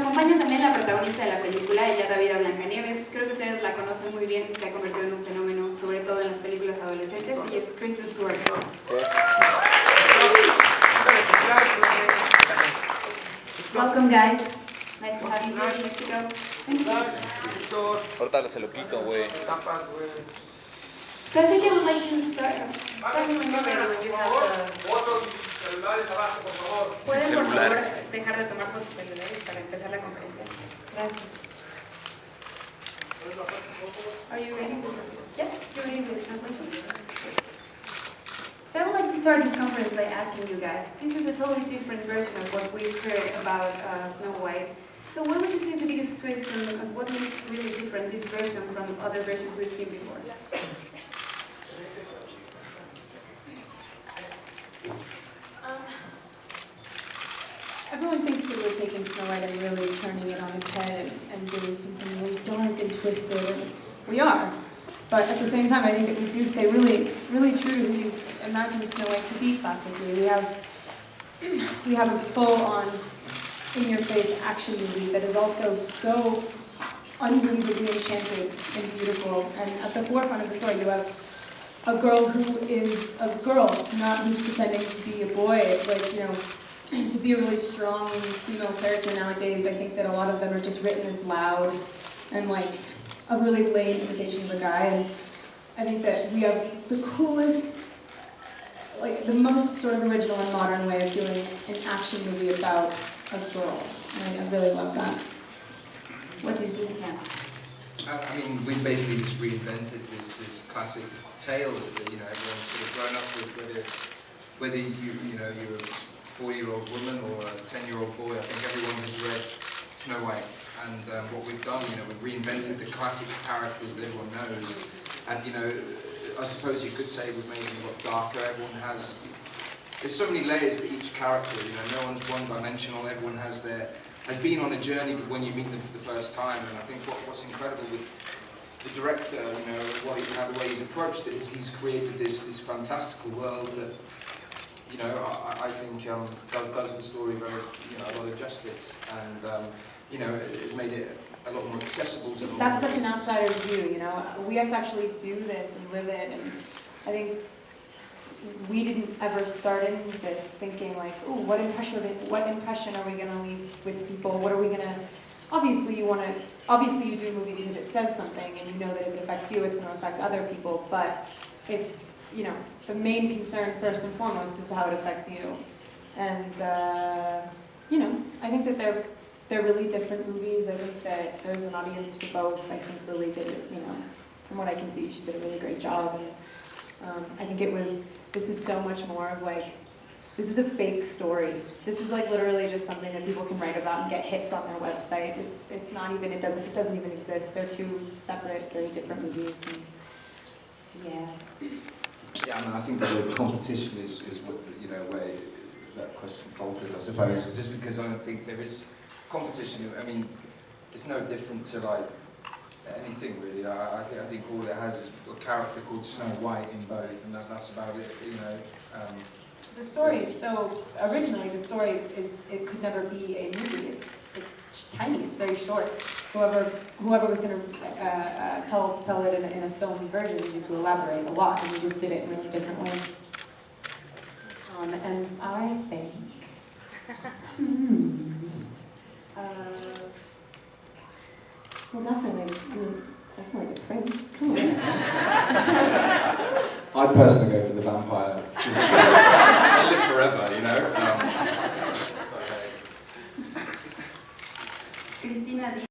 acompaña también la protagonista de la película, ella da vida a Blanca Nieves. Creo que ustedes la conocen muy bien, se ha convertido en un fenómeno, sobre todo en las películas adolescentes, y es Kristen Stewart. Welcome, guys. Nice to have you here in Mexico. Thank you. Ahorita se lo quito, güey. So I think I would like to start. When you're ready, when you have ¿Pueden, por favor, dejar de tomar fotos celulares para empezar la conferencia? Gracias. Are you ready? Yeah, you're ready for the translation? So I would like to start this conference by asking you guys, this is a totally different version of what we've heard about Snow White. So what would you say is the biggest twist and what makes really different this version from other versions we've seen before? Everyone thinks that we're taking Snow White and really turning it on its head and doing something really dark and twisted, and we are. But at the same time, I think that we do stay really, really true to who you imagine Snow White to be classically. We have a full-on, in-your-face action movie that is also so unbelievably enchanted and beautiful. And at the forefront of the story, you have a girl who is a girl, not who's pretending to be a boy. It's like, you know, to be a really strong female character nowadays, I think that a lot of them are just written as loud and like a really lame imitation of a guy. And I think that we have the coolest, like the most sort of original and modern way of doing an action movie about a girl. And I really love that. What do you think, Sam? I mean, we've basically just reinvented this classic tale that everyone's sort of grown up with. Whether you're a 40-year-old woman or a 10-year-old boy, I think everyone has read Snow White. And what we've done, we've reinvented the classic characters that everyone knows. And I suppose you could say we've made them a lot darker. Everyone has. There's so many layers to each character. No one's one-dimensional. Everyone has been on a journey, but when you meet them for the first time, and I think what's incredible with the director, the way he's approached it is he's created this fantastical world that, I think does the story very, a lot of justice, and it's made it a lot more accessible to them. That's such an outsider's view, We have to actually do this and live it, and I think we didn't ever start in this thinking like, oh, what impression are we gonna leave with people? What are we gonna? Obviously, you do a movie because it says something, and you know that if it affects you, it's gonna affect other people. But it's, the main concern first and foremost is how it affects you. And I think that they're really different movies. I think that there's an audience for both. I think Lily did it, from what I can see, she did a really great job. And I think this is so much more of like, this is a fake story. This is like literally just something that people can write about and get hits on their website. It's not even, it doesn't even exist. They're two separate, very different movies. And yeah. Yeah, I mean, I think that the competition is what, where that question falters, I suppose. Just because I don't think there is competition. I mean, it's no different to like anything really. I think all it has is a character called Snow White in both, and that's about it. The story is so originally the story is it could never be a movie. It's tiny. It's very short. Whoever was going to tell it in a film version needed to elaborate a lot, and we just did it in really different ways. And I think. Well, definitely the prince. Come on. I'd personally go